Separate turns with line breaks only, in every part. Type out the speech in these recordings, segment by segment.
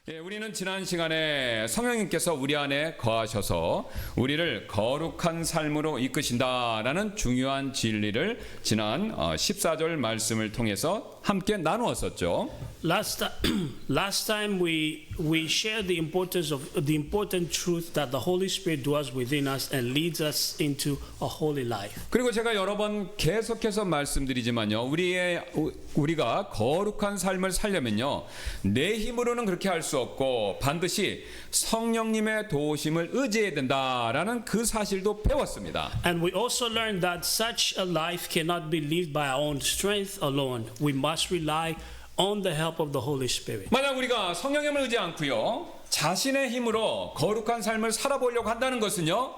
예, 우리는 지난 시간에 성령님께서 우리 안에 거하셔서 우리를 거룩한 삶으로 이끄신다라는 중요한 진리를 지난 14절 말씀을 통해서 함께 나누었었죠.
Last time we shared the important truth that the Holy Spirit dwells within us and leads us into a holy life.
그리고 제가 여러 번 계속해서 말씀드리지만요, 우리가 거룩한 삶을 살려면요, 내 힘으로는 그렇게 할 수 없고 반드시 성령님의 도우심을 의지해야 된다라는 그 사실도 배웠습니다.
And we also learned that such a life cannot be lived by our own strength alone. We must rely on the help of the Holy Spirit.
만약 우리가 성령님을 의지 않고요, 자신의 힘으로 거룩한 삶을 살아보려고 한다는 것은요,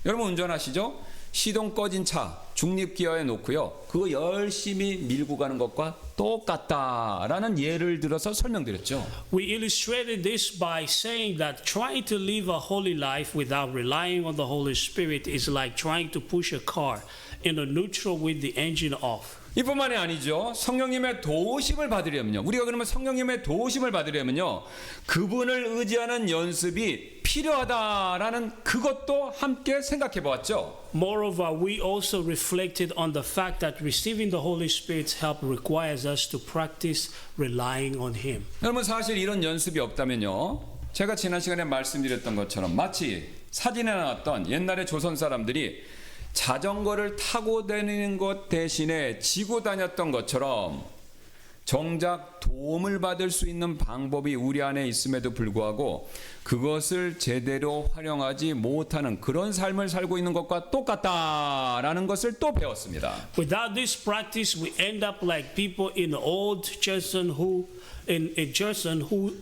여러분 운전하시죠? 시동 꺼진 차 중립기어에 놓고요, 그거 열심히 밀고 가는 것과 똑같다라는 예를 들어서 설명드렸죠.
We illustrated this by saying that trying to live a holy life without relying on the Holy Spirit is like trying to push a car in a neutral with the engine off.
이뿐만이 아니죠. 성령님의 도우심을 받으려면요, 우리가 그러면 성령님의 도우심을 받으려면요, 그분을 의지하는 연습이 필요하다라는 그것도 함께 생각해 보았죠.
Moreover, we also reflected on the fact that receiving the Holy Spirit's help requires us to practice relying on Him.
여러분 사실 이런 연습이 없다면요, 제가 지난 시간에 말씀드렸던 것처럼 마치 사진에 나왔던 옛날의 조선 사람들이 자전거를 타고 다니는 것 대신에 지고 다녔던 것처럼 정작 도움을 받을 수 있는 방법이 우리 안에 있음에도 불구하고 그것을 제대로 활용하지 못하는 그런 삶을 살고 있는 것과 똑같다라는 것을 또 배웠습니다.
Without this practice, we end up like people in old Jerson who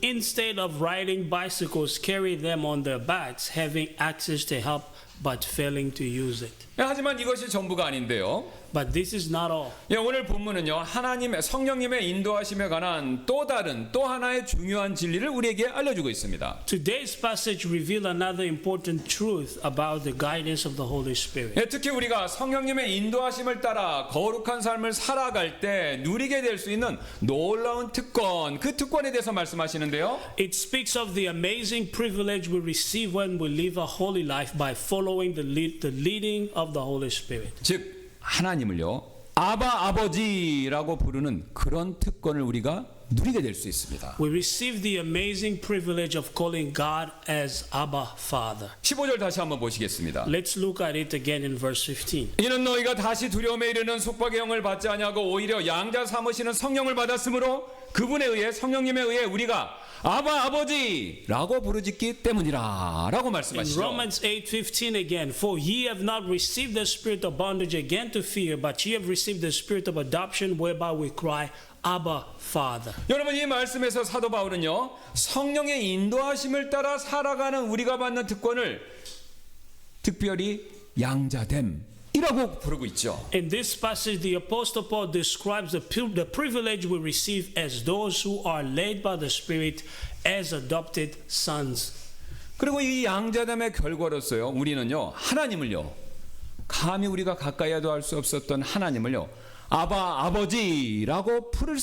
instead of riding bicycles carry them on their backs, having access to help but failing to use it.
하지만 이것이 전부가 아닌데요.
But this is not all.
오늘 본문은요, 하나님의 성령님의 인도하심에 관한 또 다른 또 하나의 중요한 진리를 우리에게 알려주고 있습니다.
Today's passage reveals another important truth about the guidance of the Holy Spirit.
특히 우리가 성령님의 인도하심을 따라 거룩한 삶을 살아갈 때 누리게 될 수 있는 놀라운 특권, 그 특권에 대해서 말씀하시는데요.
It speaks of the amazing privilege we receive when we live a holy life by following the leading of the Holy Spirit.
즉 하나님을요, 아바 아버지라고 부르는 그런 특권을 우리가 누리게 될 수 있습니다.
We receive the amazing privilege of calling God as Abba Father.
15절 다시 한번 보시겠습니다.
Let's look at it again in verse 15.
이는 너희가 다시 두려움에 이르는 속박의 영을 받지 아니하고 오히려 양자 삼으시는 성령을 받았으므로 그분에 의해 성령님에 의해 우리가 아바 아버지라고 부르짖기 때문이라 라고
In
말씀하시죠.
Romans 8:15 again, for ye have not received the spirit of bondage again to fear, but ye have received the spirit of adoption, whereby we cry, Abba, Father.
여러분 이 말씀에서 사도 바울은요, 성령의 인도하심을 따라 살아가는 우리가 받는 특권을 특별히 양자됨이라고 부르고 있죠.
In this passage, the Apostle Paul describes the privilege we receive as those who are led by the Spirit as adopted sons.
그리고 이 양자됨의 결과로서요, 우리는요, 하나님을요, 감히 우리가 가까이도 할 수 없었던 하나님을요, 아바 아버지라고 부를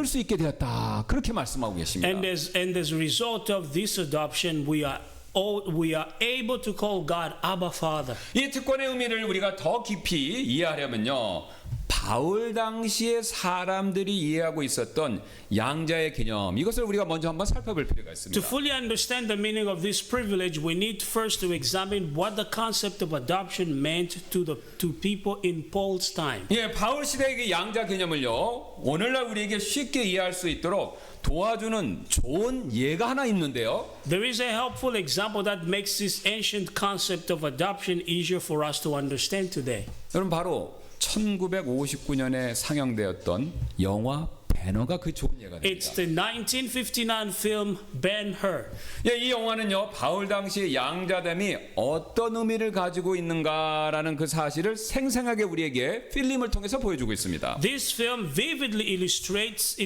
수 있게 되었다, 그렇게 말씀하고 계십니다.
And as a result of this adoption, we are able to call God Abba Father.
이 특권의 의미를 우리가 더 깊이 이해하려면요, 바울 당시의 사람들이 이해하고 있었던 양자의 개념, 이것을 우리가 먼저 한번 살펴볼 필요가
To
있습니다.
fully understand the meaning of this privilege, we need first to examine what the concept of adoption meant to people in Paul's time.
바울 시대의 그 양자 개념을요, 오늘날 우리에게 쉽게 이해할 수 있도록 도와주는 좋은 예가 하나 있는데요.
There is a helpful example that makes this ancient concept of adoption easier for us to understand today.
여러분 바로 1959년에 상영되었던 영화 배너가 그 좋은 예가
It's
됩니다.
the 1959 film Ben-Hur.
이 영화는요, 바울 당시 양자됨이 어떤 의미를 가지고 있는가라는 그 사실을 생생하게 우리에게 필름을 통해서 보여주고 있습니다.
This film vividly illustrates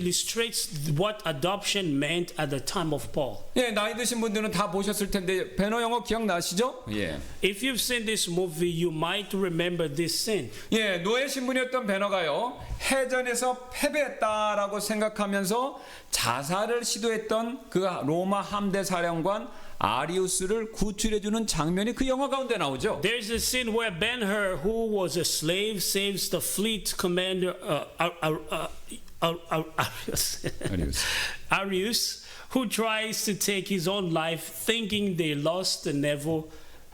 what adoption meant at the time of Paul.
나이 드신 분들은 다 보셨을 텐데 배너 영화 기억나시죠?
If you've seen this movie, you might remember this scene.
노예 신분이었던 배너가요, 해전에서 패배했다라고 거라고 생각하면서 자살을 시도했던 그 로마 함대 사령관 아리우스를 구출해주는 장면이 그 영화 가운데 나오죠.
There's a scene where Ben-Hur, who was a slave, saves the fleet commander
아리우스.
Arius, who tries to take his own life, thinking they lost the naval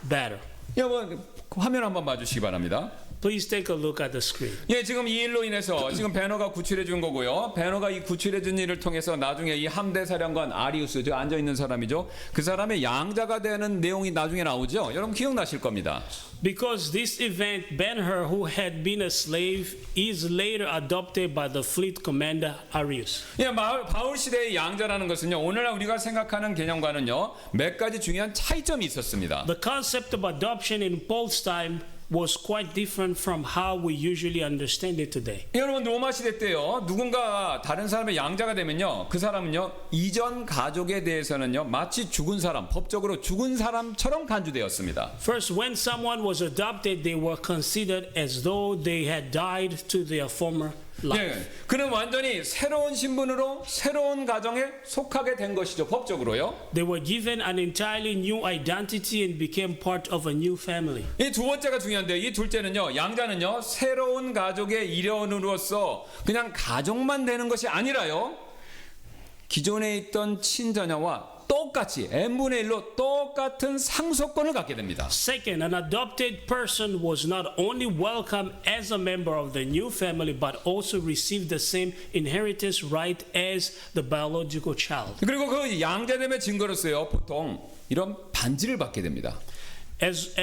battle.
여러분 화면 한번 봐주시기 바랍니다.
Please take a look at the screen.
예, 지금 이 일로 인해서 지금 배너가 구출해 준 거고요. 배너가 이 구출해 준 일을 통해서 나중에 이 함대 사령관 아리우스, 저 앉아 있는 사람이죠. 그 사람의 양자가 되는 내용이 나중에 나오죠. 여러분 기억나실 겁니다.
Because this event, Ben-Hur, who had been a slave, is later adopted by the fleet commander Arius.
예, 바울 시대의 양자라는 것은요. 오늘날 우리가 생각하는 개념과는요. 몇 가지 중요한 차이점이 있었습니다.
The concept of adoption in Paul's time was quite different from how we usually understand it today.
여러분 로마 시대 때요. 누군가 다른 사람의 양자가 되면요. 그 사람은요. 이전 가족에 대해서는요. 마치 죽은 사람, 법적으로 죽은 사람처럼 간주되었습니다.
First, when someone was adopted, they were considered as though they had died to their former life.
예, 그는 완전히 새로운 신분으로 새로운 가정에 속하게 된 것이죠. 법적으로요.
They were given an entirely new identity and became part of a new family.
이 두 번째가 중요한데 이 둘째는요. 양자는요. 새로운 가족의 일원으로서 그냥 가족만 되는 것이 아니라요. 기존에 있던 친자녀와 똑같이 n분의 1로 똑같은 상속권을 갖게 됩니다.
Second, an adopted person was not only welcome as a member of the new family, but also received the same inheritance right as the biological child.
그리고 그 양자됨의 증거로서요. 보통 이런 반지를 받게 됩니다.
As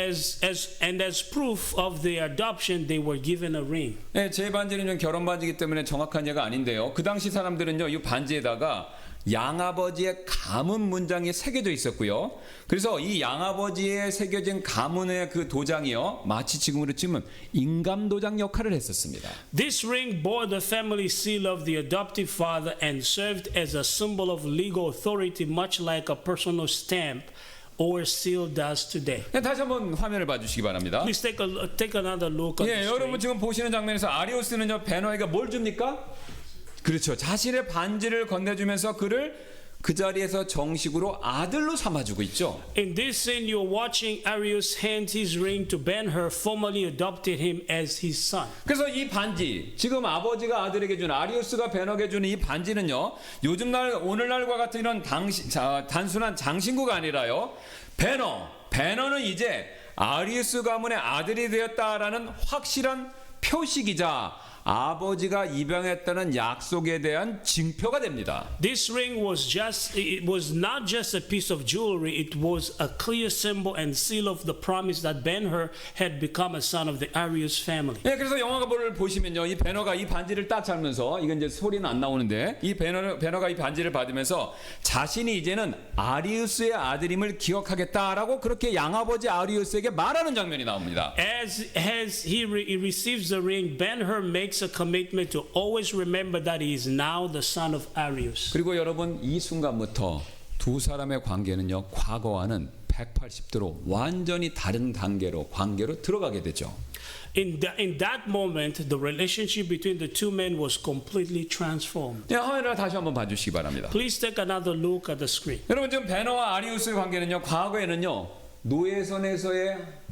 proof of their adoption, they were given a ring.
네, 제 반지는 결혼 반지이기 때문에 정확한 예가 아닌데요. 그 당시 사람들은요, 이 반지에다가 양아버지의 가문 문장이 새겨져 있었고요. 그래서 이 양아버지에 새겨진 가문의 그 도장이요, 마치 지금으로 치면 인감 도장 역할을 했었습니다.
This ring bore the family seal of the adoptive father and served as a symbol of legal authority, much like a personal stamp or seal does today.
네, 다시 한번 화면을 봐주시기 바랍니다.
Please take another look at
예,
the
여러분
screen.
지금 보시는 장면에서 아리우스는요, 베너에게 뭘 줍니까? 그렇죠. 자신의 반지를 건네주면서 그를 그 자리에서 정식으로 아들로 삼아주고 있죠.
In this scene, you're watching Arius hand his ring to Ben-Hur, formally adopted him as his son.
그래서 이 반지, 지금 아버지가 아들에게 준 아리우스가 베너에게 주는 이 반지는요, 요즘 날 오늘날과 같은 이런 단순한 장신구가 아니라요, 베너는 이제 아리우스 가문의 아들이 되었다라는 확실한 표식이자 아버지가 입양했다는 약속에 대한 징표가 됩니다.
This ring was not just a piece of jewelry, it was a clear symbol and seal of the promise that Ben-Hur had become a son of the Arius family.
네, 그래서 영화를 보시면요, 이 베너가 이 반지를 딱 잡으면서, 이건 이제 소리는 안 나오는데, 이 베너가 이 반지를 받으면서 자신이 이제는 아리우스의 아들임을 기억하겠다라고 그렇게 양아버지 아리우스에게 말하는 장면이 나옵니다.
As he receives the ring, Ben-Hur makes a commitment to always remember that he is now the son of Arius.
그리고 여러분 이 순간부터 두 사람의 관계는요, 과거와는 180도로 완전히 다른 관계로 들어가게 되죠.
In that moment, the relationship between the two men was completely transformed.
네, 화면을 다시 한번 봐주시기 바랍니다.
Please take another look at the screen.
여러분 지금 베너와 아리우스의 관계는요, 과거에는요, 노예선에서의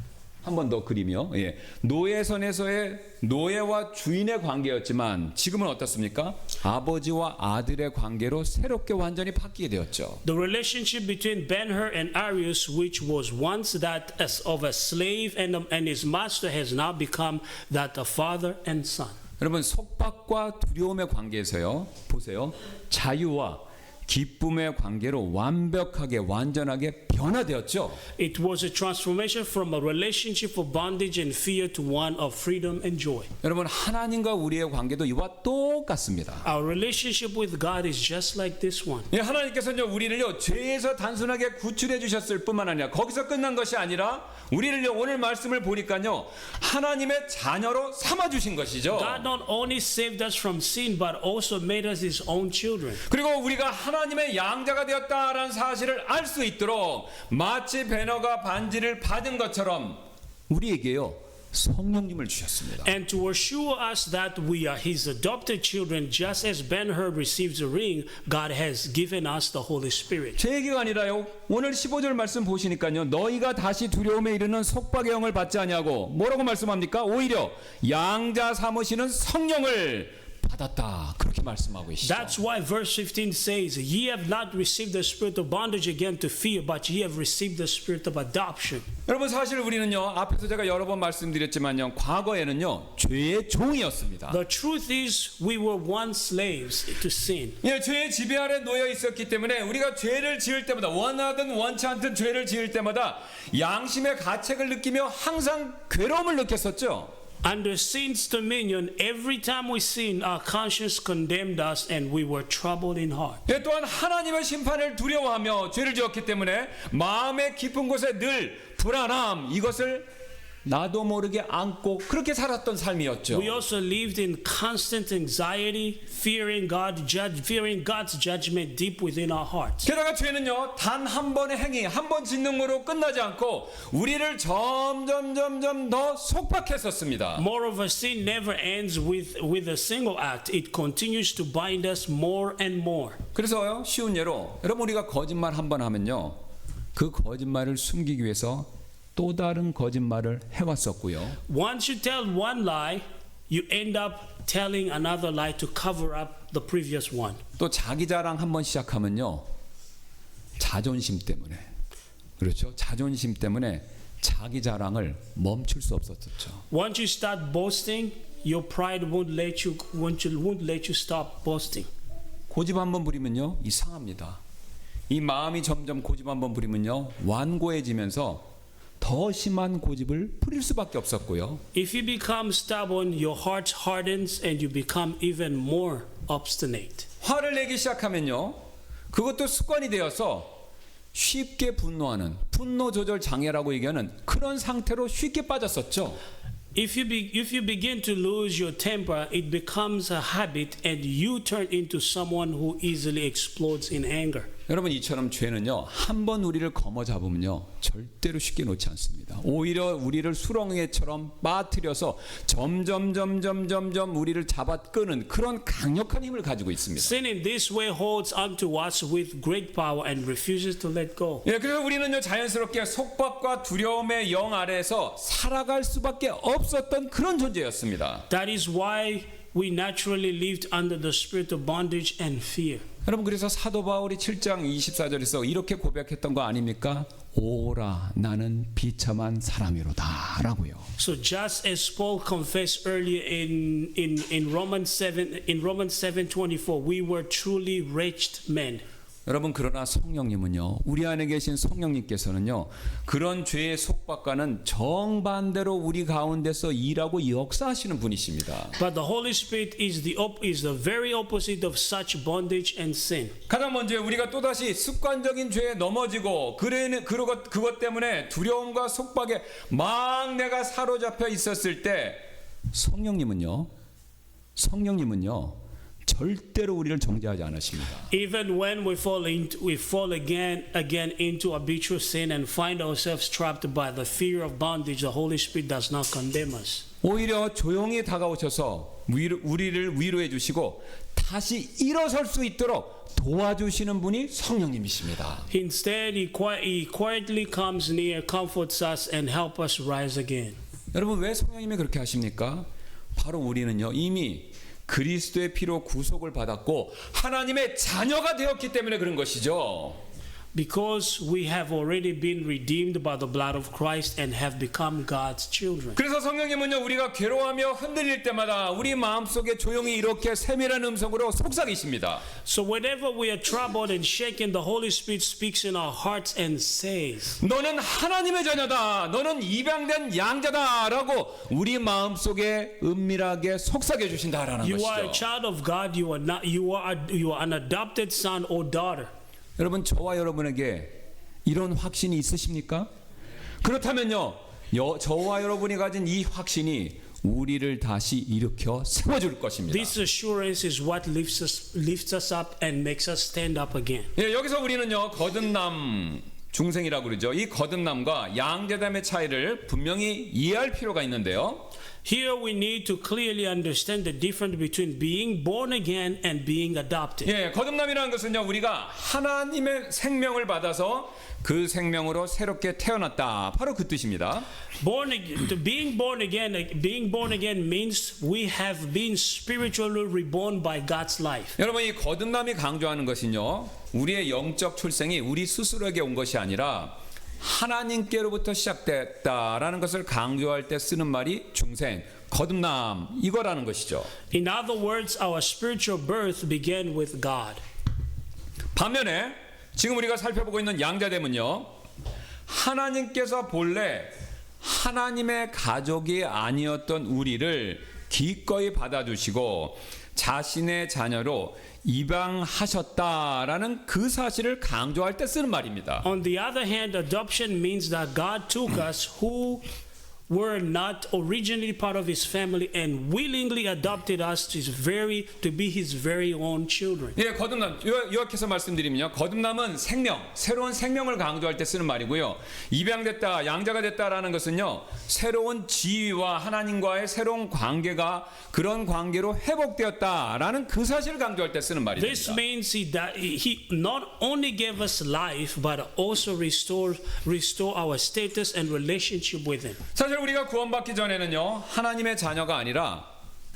한 번 더 그리며, 예, 노예선에서의 노예와 주인의 관계였지만 지금은 어떻습니까? 아버지와 아들의 관계로 새롭게 완전히 바뀌게 되었죠.
The relationship between Ben-Hur and Arius, which was once that of a slave and his master, has now become that of father and son.
여러분 속박과 두려움의 관계에서요, 보세요, 자유와 기쁨의 관계로 완전하게 변화되었죠.
It was a transformation from a relationship of bondage and fear to one of freedom and joy.
여러분 하나님과 우리의 관계도 이와 똑같습니다.
Our relationship with God is just like this one.
예, 하나님께서는요, 우리를요, 죄에서 단순하게 구출해 주셨을 뿐만 아니라 거기서 끝난 것이 아니라 우리를요, 오늘 말씀을 보니까요, 하나님의 자녀로 삼아 주신 것이죠.
God not only saved us from sin, but also made us His own children.
그리고 우리가 하나님의 양자가 되었다라는 사실을 알 수 있도록 마치 베너가 반지를 받은 것처럼 우리에게요, 성령님을 주셨습니다.
And to assure us that we are his adopted children, just as Ben-Hur receives a ring, God has given us the Holy Spirit.
제 얘기가 아니라요. 오늘 15절 말씀 보시니까요. 너희가 다시 두려움에 이르는 속박의 영을 받지 아니하고 뭐라고 말씀합니까? 오히려 양자 삼으시는 성령을 받았다. 그렇게 말씀하고 계시죠.
That's why verse 15 says, ye have not received the spirit of bondage again to fear, but ye have received the spirit of adoption.
여러분 사실 우리는요. 앞에서 제가 여러 번 말씀드렸지만요. 과거에는요. 죄의 종이었습니다.
The truth is we were once slaves to sin.
예, 죄의 지배 아래 놓여 있었기 때문에 우리가 죄를 지을 때마다 원하든 원치 않든 죄를 지을 때마다 양심의 가책을 느끼며 항상 괴로움을 느꼈었죠.
Under sin's dominion, every time we sin, our conscience condemned us and we were troubled in heart.
예, 또한 하나님의 심판을 두려워하며 죄를 지었기 때문에 마음의 깊은 곳에 늘 불안함 이것을 나도 모르게 안고 그렇게 살았던 삶이었죠.
We also lived in constant anxiety, fearing God's judgment deep within our hearts.
게다가 죄는요 단 한 번의 행위, 한 번 짓는 거로 끝나지 않고 우리를 점점 더 속박했었습니다.
Moreover, sin never ends with a single act. It continues to bind us more and more.
그래서요 쉬운 예로 여러분 우리가 거짓말 한 번 하면요 그 거짓말을 숨기기 위해서 또 다른 거짓말을 해왔었고요.
Once you tell one lie, you end up telling another lie to cover up the previous one.
또 자기 자랑 한 번 시작하면요 자존심 때문에 그렇죠. 자존심 때문에 자기 자랑을 멈출 수 없었죠.
Once you start boasting, your pride won't let you stop boasting.
고집 한 번 부리면요 이상합니다. 이 마음이 점점 고집 한 번 부리면요 완고해지면서 더 심한 고집을 부릴 수밖에 없었고요.
If you become stubborn, your heart hardens and you become even more obstinate.
화를 내기 시작하면요 그것도 습관이 되어서 쉽게 분노하는 분노 조절 장애라고 얘기하는 그런 상태로 쉽게 빠졌었죠.
If you begin to lose your temper, it becomes a habit and you turn into someone who easily explodes in anger.
여러분 이처럼 죄는요 한 번 우리를 거머잡으면요 절대로 쉽게 놓지 않습니다. 오히려 우리를 수렁에처럼 빠뜨려서 점점 우리를 잡아 끄는 그런 강력한 힘을 가지고 있습니다.
Sin in this way holds onto us with great power and refuses to let go.
예, 그래서 우리는요 자연스럽게 속박과 두려움의 영 아래에서 살아갈 수밖에 없었던 그런 존재였습니다.
That is why we naturally lived under the spirit of bondage and fear.
여러분 그래서 사도 바울이 7장 24절에서 이렇게 고백했던 거 아닙니까? 오라 나는 비참한 사람이로다라고요.
So just as Paul confessed earlier in Romans 7:24, we were truly wretched men.
여러분 그러나 성령님은요 우리 안에 계신 성령님께서는요 그런 죄의 속박과는 정반대로 우리 가운데서 일하고 역사하시는 분이십니다.
But the Holy Spirit is the very opposite of such bondage and sin.
가장 먼저 우리가 또다시 습관적인 죄에 넘어지고 그것 때문에 두려움과 속박에 막 내가 사로잡혀 있었을 때 성령님은요 절대로 우리를 정죄하지 않으십니다.
Even when we fall again into habitual sin and find ourselves trapped by the fear of bondage, the Holy Spirit does not condemn us.
오히려 조용히 다가오셔서 우리를 위로해 주시고 다시 일어설 수 있도록 도와주시는 분이 성령님이십니다.
Instead, he quietly comes near, comforts us, and helps us rise again.
여러분 왜 성령님이 그렇게 하십니까? 바로 우리는요 이미 그리스도의 피로 구속을 받았고 하나님의 자녀가 되었기 때문에 그런 것이죠.
Because we have already been redeemed by the blood of Christ and have become God's children.
그래서 성령님은요 우리가 괴로워하며 흔들릴 때마다 우리 마음속에 조용히 이렇게 세밀한 음성으로 속삭이십니다.
So whenever we are troubled and shaken, the Holy Spirit speaks in our hearts and says,
너는 하나님의 자녀다. 너는 입양된 양자다라고 우리 마음속에 은밀하게 속삭여 주신다라는
you are a
것이죠.
child of God. You are an adopted son or daughter.
여러분 저와 여러분에게 이런 확신이 있으십니까? 그렇다면요 저와 여러분이 가진 이 확신이 우리를 다시 일으켜 세워줄 것입니다.
This assurance is what lifts us up and makes us stand up again.
예, 여기서 우리는요 거듭남 중생이라고 그러죠. 이 거듭남과 양자됨의 차이를 분명히 이해할 필요가 있는데요.
Here we need to clearly understand the difference between being born again and being adopted.
예, 거듭남이라는 것은요, 우리가 하나님의 생명을 받아서 그 생명으로 새롭게 태어났다. 바로 그 뜻입니다.
Being born again means we have been spiritually reborn by God's life.
여러분, 이 거듭남이 강조하는 것은요, 우리의 영적 출생이 우리 스스로에게 온 것이 아니라 하나님께로부터 시작됐다라는 것을 강조할 때 쓰는 말이 중생, 거듭남 이거라는 것이죠.
In other words, our spiritual birth began with God.
반면에 지금 우리가 살펴보고 있는 양자됨은요, 하나님께서 본래 하나님의 가족이 아니었던 우리를 기꺼이 받아주시고 자신의 자녀로 입양하셨다라는 그 사실을 강조할 때 쓰는 말입니다.
On the other hand, adoption means that God took us who were not originally part of his family and willingly adopted us to be his very own children.
예, 거듭남 요약해서 말씀드리면요, 거듭남은 생명, 새로운 생명을 강조할 때 쓰는 말이고요. 입양됐다, 양자가 됐다라는 것은요, 새로운 지위와 하나님과의 새로운 관계가 그런 관계로 회복되었다라는 그 사실을 강조할 때 쓰는
This
말입니다.
means he not only gave us life but also restore our status and relationship with him.
사실 우리가 구원받기 전에는요, 하나님의 자녀가 아니라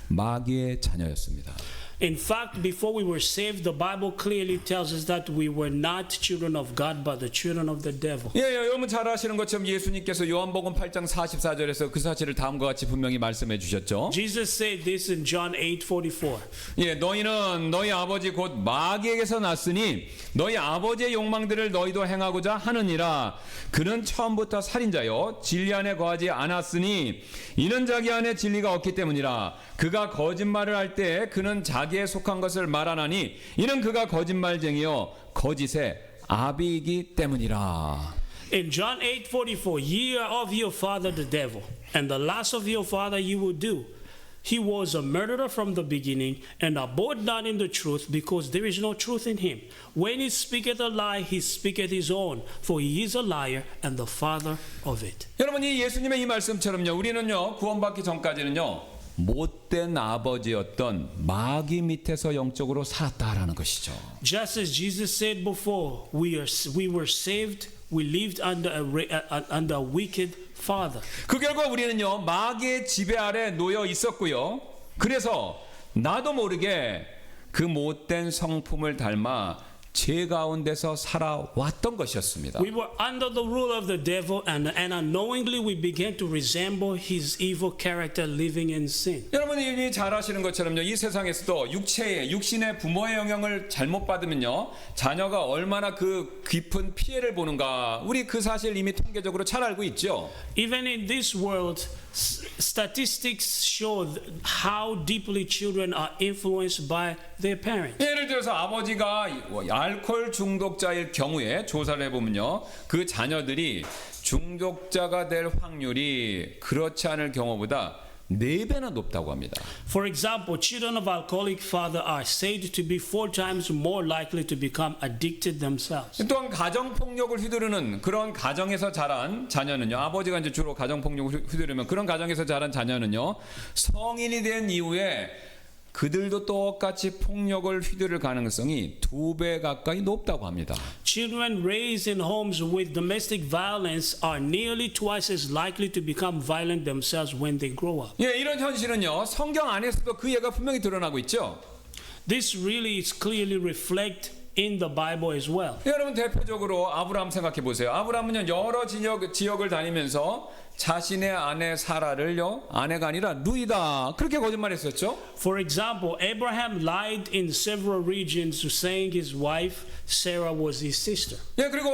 마귀의 자녀였습니다.
In fact, before we were saved, the Bible clearly tells us that we were not children of God, but the children of the devil.
예, 여러분 잘 아시는 것처럼 예수님께서 요한복음 8장 44절에서 그 사실을 다음과 같이 분명히 말씀해 주셨죠.
Jesus said this in John 8:44.
예, 너희는 너희 아버지 곧 마귀에게서 났으니 너희 아버지의 욕망들을 너희도 행하고자 하느니라. 그는 처음부터 살인자요 진리 안에 거하지 않았으니 이는 자기 안에 진리가 없기 때문이라. 그가 거짓말을 할 때 그는 자기에 속한 것을 말하나니 이는 그가 거짓말쟁이요 거짓의 아비이기 때문이라.
In John 8:44, ye are of your father the devil, and the lust of your father you will do. He was a murderer from the beginning, and abode not in the truth, because there is no truth in him. When he speaketh a lie, he speaketh his own, for he is a liar and the father of it.
여러분, 이 예수님의 이 말씀처럼요, 우리는요 구원받기 전까지는요 못된 아버지였던 마귀 밑에서 영적으로 살았다라는 것이죠.
Just as Jesus said before, we were saved, we lived under a wicked father.
그 결과 우리는요 마귀의 지배 아래 놓여 있었고요. 그래서 나도 모르게 그 못된 성품을 닮아 죄 가운데서 살아왔던 것이었습니다.
We were under the rule of the devil, and unknowingly we began to resemble his evil character living in sin.
여러분이 잘 아시는 것처럼요, 이 세상에서도 육신의 부모의 영향을 잘못 받으면요 자녀가 얼마나 그 깊은 피해를 보는가, 우리 그 사실 이미 통계적으로 잘 알고 있죠.
Even in this world, statistics show how deeply children are influenced by their parents.
예를 들어서 아버지가 알코올 중독자일 경우에 조사를 해보면요, 그 자녀들이 중독자가 될 확률이 그렇지 않을 경우보다 4배나 높다고 합니다.
For example, children of alcoholic father are said to be 4 times more likely to become addicted themselves.
또한 가정폭력을 휘두르는 그런 가정에서 자란 자녀는요, 아버지가 이제 주로 가정폭력을 휘두르면 그런 가정에서 자란 자녀는요, 성인이 된 이후에 그들도 똑같이 폭력을 휘두를 가능성이 2배 가까이 높다고 합니다.
Children raised in homes with domestic violence are nearly twice as likely to become violent themselves when they grow up.
예, 이런 현실은요, 성경 안에서도 그 예가 분명히 드러나고 있죠.
This really is clearly reflected in the Bible as well.
여러분, 대표적으로 아브라함 생각해 보세요. 아브라함은요 여러 지역을 다니면서 자신의 아내 사라를요 아내가 아니라 루이다 그렇게 거짓말했었죠.
For example, Abraham lied in several regions saying his wife Sarah was his sister.
예, 그리고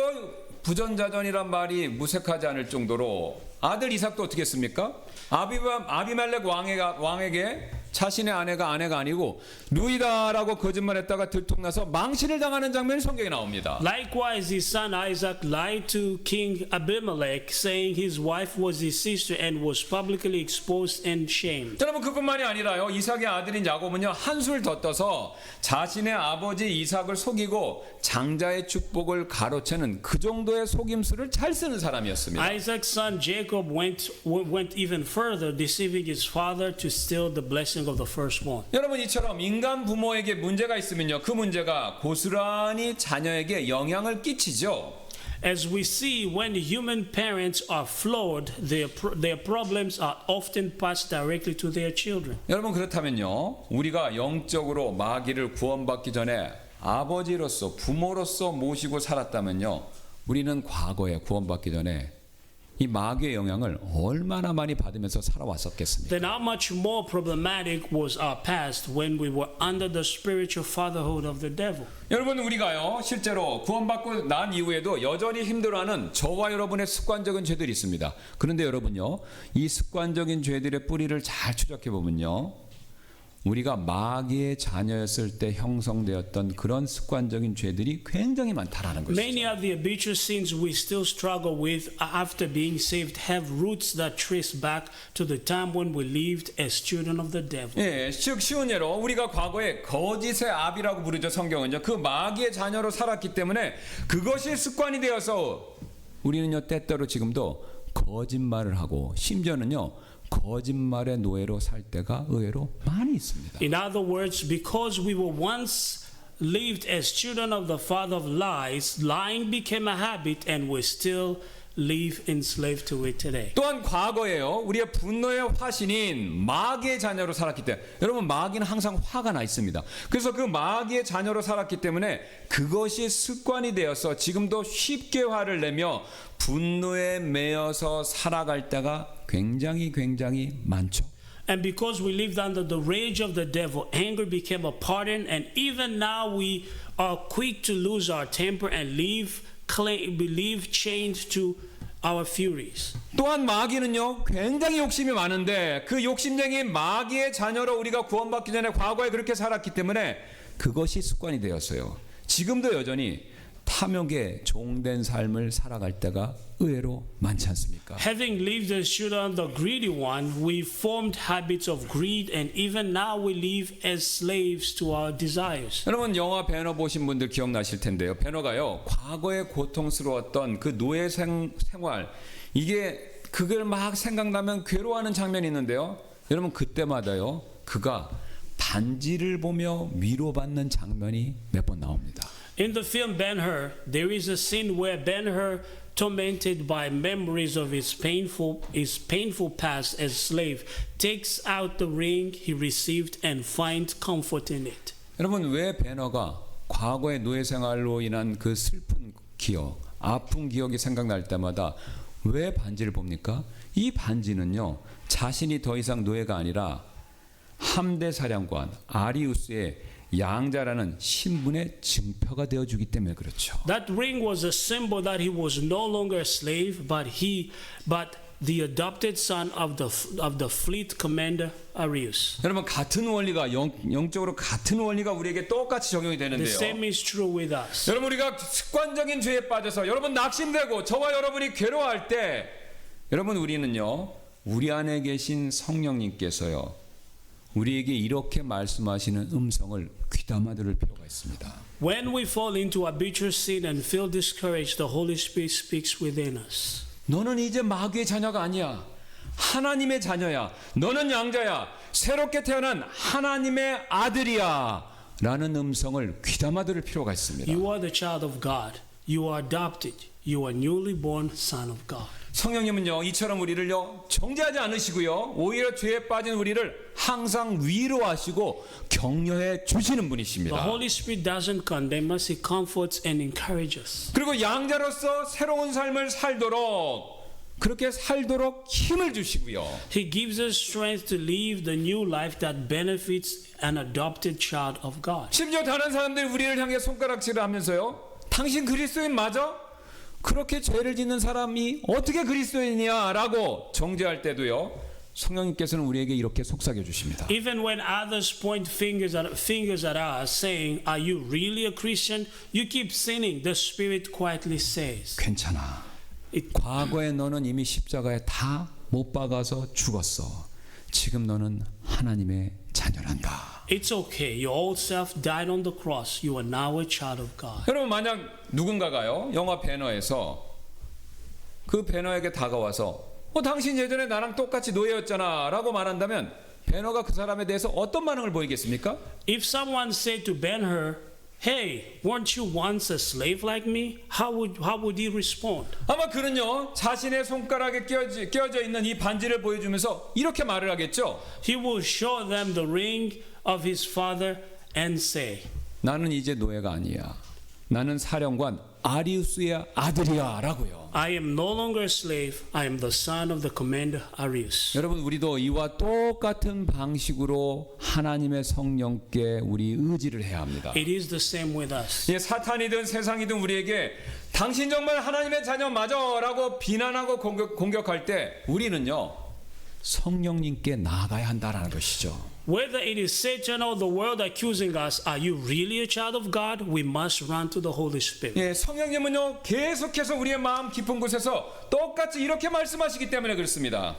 부전자전이란 말이 무색하지 않을 정도로 아들 이삭도 어떻게 했습니까? 아비멜렉 왕에게 자신의 아내가 아니고 누이다라고 거짓말했다가 들통나서 망신을 당하는 장면이 성경에 나옵니다.
Likewise, his son Isaac lied to King Abimelech, saying his wife was his sister and was publicly exposed and shamed.
여러분 그뿐만이 아니라요. 이삭의 아들인 야곱은요 한술 더 떠서 자신의 아버지 이삭을 속이고 장자의 축복을 가로채는 그 정도의 속임수를 잘 쓰는 사람이었습니다.
Isaac's son Jacob went even further, deceiving his father to steal the blessing of the firstborn.
여러분 이처럼 인간 부모에게 문제가 있으면요 그 문제가 고스란히 자녀에게 영향을 끼치죠.
As we see, when human parents are flawed, their problems are often passed directly to their children.
여러분 그렇다면요 우리가 영적으로 마귀를 구원받기 전에 아버지로서 부모로서 모시고 살았다면요 우리는 과거에 구원받기 전에 이 마귀의 영향을 얼마나 많이 받으면서 살아왔었겠습니까?
Then how much more problematic was our past when we were under the spiritual fatherhood of the devil?
여러분 우리가요 실제로 구원받고 난 이후에도 여전히 힘들어하는 저와 여러분의 습관적인 죄들이 있습니다. 그런데 여러분요 이 습관적인 죄들의 뿌리를 잘 추적해 보면요 우리가 마귀의 자녀였을 때 형성되었던 그런 습관적인 죄들이 굉장히 많다라는 것이죠.
Many of the habitual sins we still struggle with after being saved have roots that trace back to the time when we lived as children of the devil.
예, 즉 쉬운 예로 우리가 과거에 거짓의 아비라고 부르죠. 성경은요. 그 마귀의 자녀로 살았기 때문에 그것이 습관이 되어서 우리는요 때때로 지금도 거짓말을 하고 심지어는요 거짓말의 노예로 살 때가 의외로 많이 있습니다.
In other words, because we were once lived as children of the father of lies, lying became a habit and we still live enslaved to it today.
또한 과거에요 우리의 분노의 화신인 마귀의 자녀로 살았기 때문에 여러분 마귀는 항상 화가 나 있습니다. 그래서 그 마귀의 자녀로 살았기 때문에 그것이 습관이 되어서 지금도 쉽게 화를 내며 분노에 매여서 살아갈 때가 굉장히 많죠.
And because we lived under the rage of the devil, anger became a pattern, and even now we are quick to lose our temper and believe chained to our furies.
또한 마귀는요 굉장히 욕심이 많은데 그 욕심쟁이 마귀의 자녀로 우리가 구원받기 전에 과거에 그렇게 살았기 때문에 그것이 습관이 되었어요. 지금도 여전히 탐욕에 종된 삶을 살아갈 때가 의외로 많지 않습니까?
Having lived as children of the greedy one, we formed habits of greed, and even now we live as slaves to our desires.
여러분 영화 배너 보신 분들 기억나실 텐데요. 배너가요 과거에 고통스러웠던 그 노예 생활 이게 그걸 막 생각나면 괴로워하는 장면이 있는데요. 여러분 그때마다요 그가 반지를 보며 위로받는 장면이 몇 번 나옵니다.
In the film Ben-Hur, there is a scene where Ben-Hur, tormented by memories of his painful past as slave, takes out the ring he received and finds comfort in it.
여러분 왜 배너가 과거의 노예 생활로 인한 그 슬픈 기억, 아픈 기억이 생각날 때마다 왜 반지를 봅니까? 이 반지는요 자신이 더 이상 노예가 아니라 함대 사령관 아리우스의 양자라는 신분의 증표가 되어주기 때문에 그렇죠.
That ring was a symbol that he was no longer a slave, but the adopted son of the fleet commander Arius.
여러분 같은 원리가 영적으로 같은 원리가 우리에게 똑같이 적용이
The
되는데요.
same is true with us.
여러분 우리가 습관적인 죄에 빠져서 여러분 낙심되고 저와 여러분이 괴로워할 때 여러분 우리는요 우리 안에 계신 성령님께서요 우리에게 이렇게 말씀하시는 음성을 귀담아 들을 필요가 있습니다.
When we fall into habitual sin and feel discouraged, the Holy Spirit speaks within us.
너는 이제 마귀의 자녀가 아니야. 하나님의 자녀야. 너는 양자야. 새롭게 태어난 하나님의 아들이야. 라는 음성을 귀담아 들을 필요가 있습니다.
You are the child of God. You are adopted. You are newly born son of God.
성령님은요 이처럼 우리를요 정죄하지 않으시고요 오히려 죄에 빠진 우리를 항상 위로하시고 격려해 주시는
The
분이십니다.
Holy Spirit doesn't condemn us. He comforts and encourages us.
그리고 양자로서 새로운 삶을 그렇게 살도록 힘을 주시고요.
He gives us strength to live the new life that benefits an adopted child of God.
심지어 다른 사람들이 우리를 향해 손가락질을 하면서요 당신 그리스도인 맞아? 그렇게 죄를 짓는 사람이 어떻게 그리스도인이야? 라고 정죄할 때도요 성령님께서는 우리에게 이렇게 속삭여 주십니다.
Even when others point fingers at us saying, "Are you really a Christian?" You keep sinning. The Spirit quietly says,
괜찮아.
It-
과거에 너는 이미 십자가에 다 못 박아서 죽었어. 지금 너는 하나님의 자녀란다.
"It's okay. Your old self died on the cross. You are now a child of God."
여러분 만약 누군가가요 영화 배너에서 그 배너에게 다가와서 당신 예전에 나랑 똑같이 노예였잖아 라고 말한다면 배너가 그 사람에 대해서 어떤 반응을 보이겠습니까?
If someone said to Ben-Hur, "Hey, weren't you once a slave like me?" How would he respond?
아마 그는요 자신의 손가락에 끼어져 있는 이 반지를 보여주면서 이렇게 말을 하겠죠.
He will show them the ring of his father and say,
나는 이제 노예가 아니야. 나는 사령관 아리우스의 아들이야 라고요.
"I am no longer a slave. I am the son of the commander Arius."
여러분 우리도 이와 똑같은 방식으로 하나님의 성령께 우리 의지를 해야 합니다.
It is the same with us.
예, 사탄이든 세상이든 우리에게 당신 정말 하나님의 자녀 맞아 라고 비난하고 공격할 때 우리는요 성령님께 나아가야 한다라는 것이죠.
Whether it is Satan or the world accusing us, "Are you really a child of God?" We must run to the Holy Spirit.
예, 성령님은요 계속해서 우리의 마음 깊은 곳에서 똑같이 이렇게 말씀하시기 때문에 그렇습니다.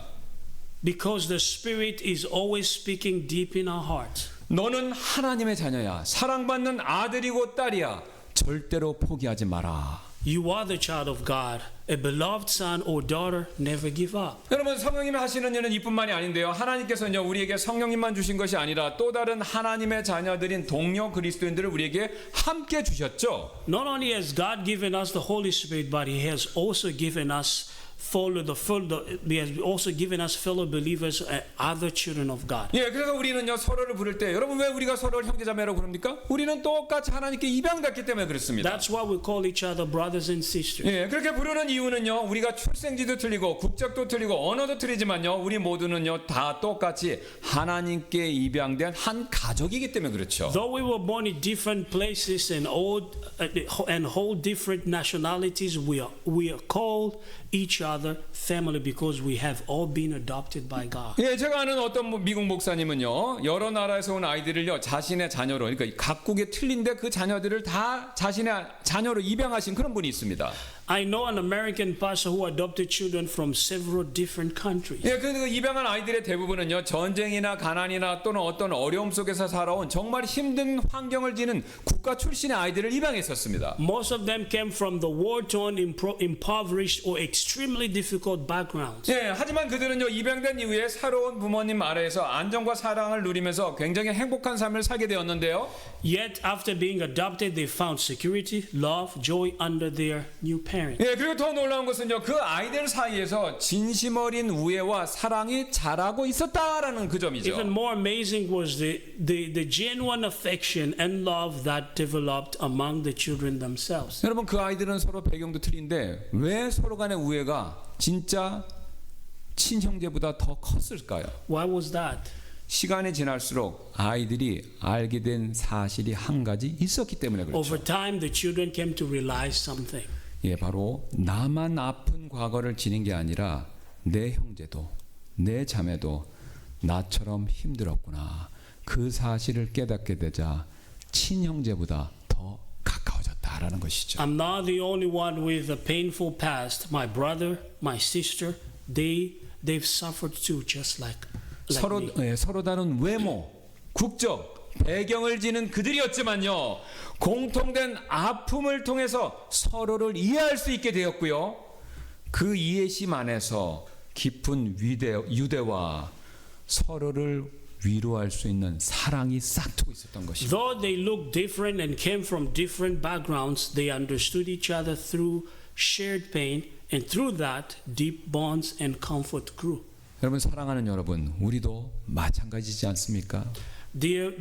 Because the Spirit is always speaking deep in our hearts.
너는 하나님의 자녀야. 사랑받는 아들이고 딸이야. 절대로 포기하지 마라.
You are the child of God, a beloved son or daughter. Never give up.
여러분 성령님이 하시는 일은 이뿐만이 아닌데요. 하나님께서는요 우리에게 성령님만 주신 것이 아니라 또 다른 하나님의 자녀들인 동료 그리스도인들을 우리에게 함께 주셨죠.
Not only has God given us the Holy Spirit, but He has also given us He has also given us fellow believers and other children of God.
예, 그래서 우리는요 서로를 부를 때 여러분 왜 우리가 서로를 형제자매라고 그럽니까? 우리는 똑같이 하나님께 입양됐기 때문에 그렇습니다.
That's why we call each other brothers and sisters.
예, 그렇게 부르는 이유는요 우리가 출생지도 틀리고 국적도 틀리고 언어도 틀리지만요 우리 모두는요 다 똑같이 하나님께 입양된 한 가족이기 때문에 그렇죠.
Though we were born in different places and hold different nationalities, we are called each other family because we have all been adopted by God.
예, 제가 아는 어떤 미국 목사님은요 여러 나라에서 온 아이들을요 자신의 자녀로 그러니까 각국에 틀린데 그 자녀들을 다 자신의 자녀로 입양하신 그런 분이 있습니다.
I know an American pastor who adopted children from several different countries.
예, 그런데 그 입양한 아이들의 대부분은요 전쟁이나 가난이나 또는 어떤 어려움 속에서 살아온 정말 힘든 환경을 지닌 국가 출신의 아이들을 입양했었습니다.
Most of them came from the war-torn, impoverished, or extremely difficult backgrounds.
예, 하지만 그들은요 입양된 이후에 새로운 부모님 아래에서 안정과 사랑을 누리면서 굉장히 행복한 삶을 살게 되었는데요.
Yet, after being adopted, they found security, love, joy under their new parents.
예, 그리고 더 놀라운 것은요 그 아이들 사이에서 진심 어린 우애와 사랑이 자라고 있었다라는 그 점이죠.
Even more amazing was the genuine affection and love that developed among the children themselves.
여러분 그 아이들은 서로 배경도 틀린데 왜 서로 간의 우애가 진짜 친형제보다 더 컸을까요?
Why was that?
시간이 지날수록 아이들이 알게 된 사실이 한 가지 있었기 때문에 그렇죠.
Over time, the children came to realize something.
예, 바로 나만 아픈 과거를 지닌 게 아니라 내 형제도 내 자매도 나처럼 힘들었구나. 그 사실을 깨닫게 되자 친형제보다 더 가까워졌다라는 것이죠.
I'm not the only one with a painful past. My brother, my sister, they've suffered too, just like
서로
me.
서로 다른 외모, 국적, 배경을 지닌 그들이었지만요. 공통된 아픔을 통해서 서로를 이해할 수 있게 되었고요. 그 이해심 안에서 깊은 유대와 서로를 위로할 수 있는 사랑이 싹트고 있었던 것입니다.
Though they looked different and came from different backgrounds, they understood each other through shared pain, and through that, deep bonds and comfort grew.
여러분 사랑하는 여러분, 우리도 마찬가지지 않습니까?
Dear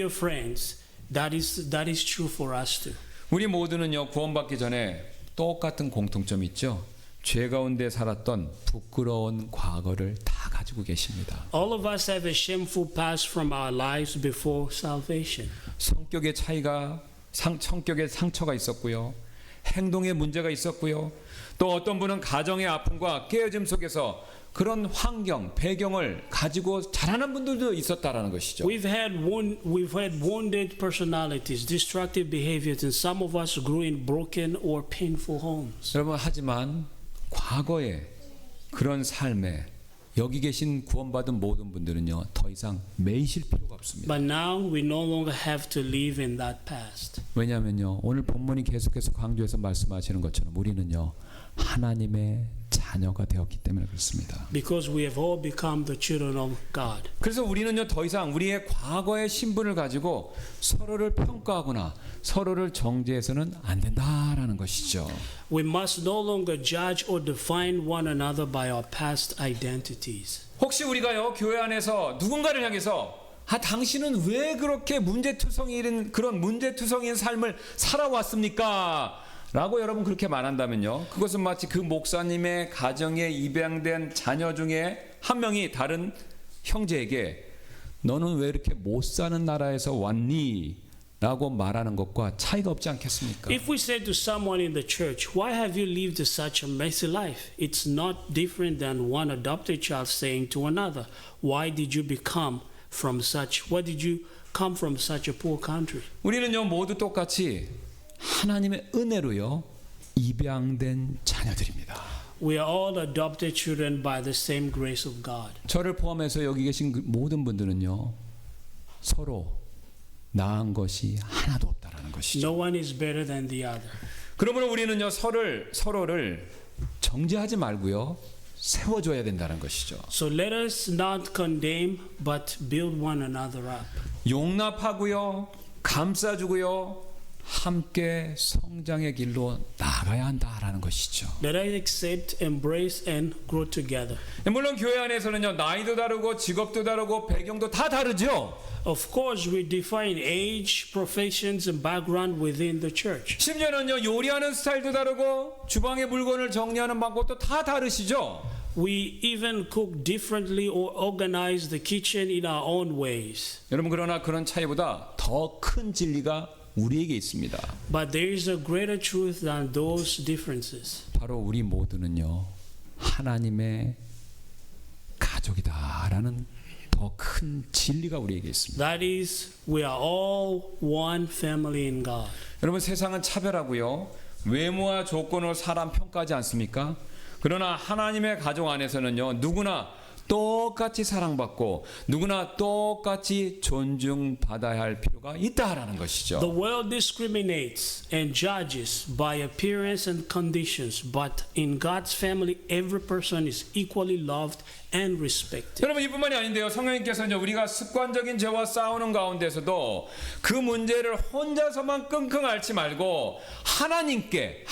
friends, that is true for us too.
우리 모두는요 구원받기 전에 똑같은 공통점이 있죠. 죄 가운데 살았던 부끄러운 과거를 다 가지고 계십니다.
All of us have a shameful past from our lives before salvation.
성격의 차이가 성격의 상처가 있었고요. 행동에 문제가 있었고요. 또 어떤 분은 가정의 아픔과 깨어짐 속에서 그런 환경, 배경을 가지고 자라는 분들도 있었다라는 것이죠.
We've had wounded personalities, destructive behaviors, and some of us grew in broken or painful homes.
여러분, 하지만 과거에 그런 삶에 여기 계신 구원받은 모든 분들은요, 더 이상 매이실 필요가 없습니다.
But now we no longer have to live in that past.
왜냐하면요, 오늘 본문이 계속해서 강조해서 말씀하시는 것처럼 우리는요, 하나님의 자녀가 되었기 때문에 그렇습니다.
Because we have all become the children of God.
그래서 우리는요, 더 이상 우리의 과거의 신분을 가지고 서로를 평가하거나 서로를 정죄해서는 안 된다라는 것이죠.
We must no longer judge or define one another by our past identities.
혹시 우리가요, 교회 안에서 누군가를 향해서 당신은 왜 그렇게 문제투성이인 그런 문제투성이인 삶을 살아왔습니까? 라고 여러분 그렇게 말한다면요, 그것은 마치 그 목사님의 가정에 입양된 자녀 중에 한 명이 다른 형제에게 너는 왜 이렇게 못 사는 나라에서 왔니? 라고 말하는 것과 차이가 없지 않겠습니까?
If we say to someone in the church, why have you lived such a messy life? It's not different than one adopted child saying to another, why did you come from such a poor country?
우리는요, 모두 똑같이 하나님의 은혜로요, 입양된 자녀들입니다.
We are all adopted children by the same grace of God.
저를 포함해서 여기 계신 그 모든 분들은요, 서로 나은 것이 하나도 없다라는 것이죠.
No one is better than the other.
그러므로 우리는요, 서로를 정죄하지 말고요, 세워줘야 된다는 것이죠.
So let us not condemn but build one another up.
용납하고요, 감싸주고요, 함께 성장의 길로 나가야 한다라는 것이죠.
Let us accept, embrace, and grow together.
물론 교회 안에서는요, 나이도 다르고 직업도 다르고 배경도 다 다르죠.
Of course, we define age, professions, and background within the church.
심지어는요, 요리하는 스타일도 다르고 주방의 물건을 정리하는 방법도 다 다르시죠.
We even cook differently or organize the kitchen in our own ways.
여러분, 그러나 그런 차이보다 더 큰 진리가 우리에게 있습니다.
But there is a greater truth than those differences.
바로 우리 모두는요, 하나님의 가족이다라는 더 큰 진리가 우리에게 있습니다.
That is, we are all one family in God.
여러분, 세상은 차별하고요, 외모와 조건으로 사람 평가하지 않습니까? 그러나 하나님의 가족 안에서는요, 누구나 똑같이 사랑받고 누구나 똑같이 존중받아야 할 필요가 있다라는 것이죠.
The world discriminates and judges by appearance and conditions, but in God's family, every person is equally loved and respected.
여러분, 이뿐만이 아닌데요, 성령님께서는 우리가 습관적인 죄와 싸우는 가운데서도 그 문제를 혼자서만 끙끙 앓지 말고 하나님께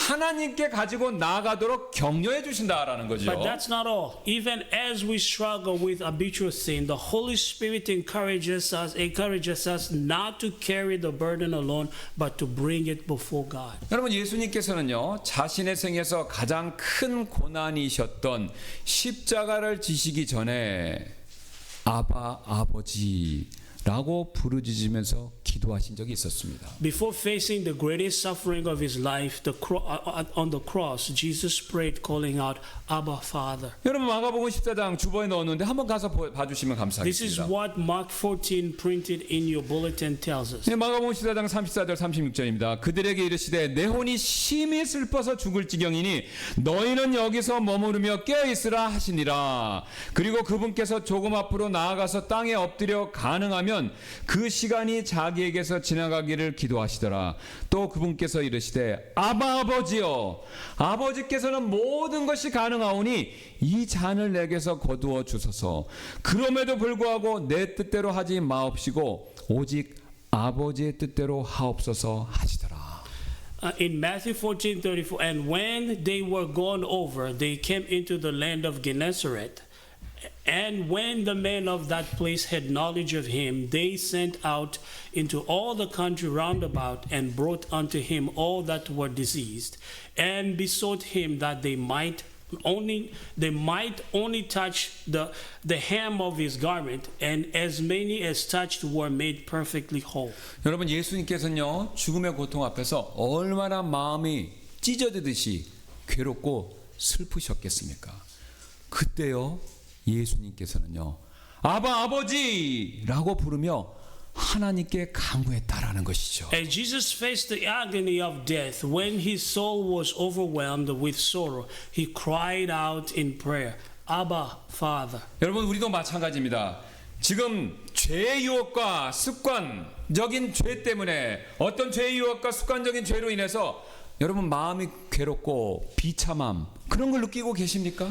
가지고 나아가도록 격려해 주신다라는 거죠.
But that's not all. Even as we struggle with habitual sin, the Holy Spirit encourages us not to carry the burden alone, but to bring it before God.
여러분, 예수님께서는요, 자신의 생에서 가장 큰 고난이셨던 십자가를 지시기 전에 아버지라고 부르짖으면서 기도하신 적이 있었습니다.
Before facing the greatest suffering of his life, on the cross, Jesus prayed, calling out, Abba, Father.
여러분, 마가복음 14장 주보에 넣었는데 한번 가서 봐주시면
This is
감사하겠습니다.
what Mark 14 printed in your bulletin tells us.
네, 마가복음 14장 34절 36절입니다. 그들에게 이르시되 내 혼이 심히 슬퍼서 죽을 지경이니 너희는 여기서 머무르며 깨어있으라 하시니라. 그리고 그분께서 조금 앞으로 나아가서 땅에 엎드려 가능하면 그 시간이 자기에게서 지나가기를 기도하시더라. 또 그분께서 이르시되 아바 아버지여, 아버지께서는 모든 것이 가능하오니 이 잔을 내게서 거두어 주소서. 그럼에도 불구하고 내 뜻대로 하지 마옵시고 오직 아버지의 뜻대로 하옵소서 하시더라.
In Matthew 14:34, and when they were gone over, they came into the land of Gennesaret. And when the men of that place had knowledge of him, they sent out into all the country round about, and brought unto him all that were diseased, and besought him that they might only touch the hem of his garment, and as many as touched were made perfectly whole.
여러분, 예수님께서는요, 죽음의 고통 앞에서 얼마나 마음이 찢어지듯이 괴롭고 슬프셨겠습니까? 그때요 예수님께서는요 아바 아버지라고 부르며 하나님께 간구했다라는 것이죠.
As Jesus faced the agony of death, when his soul was overwhelmed with sorrow, he cried out in prayer, Abba, Father.
여러분 우리도 마찬가지입니다. 지금 죄의 유혹과 습관적인 죄 때문에 어떤 죄의 유혹과 습관적인 죄로 인해서 여러분 마음이 괴롭고 비참함 그런 걸 느끼고 계십니까?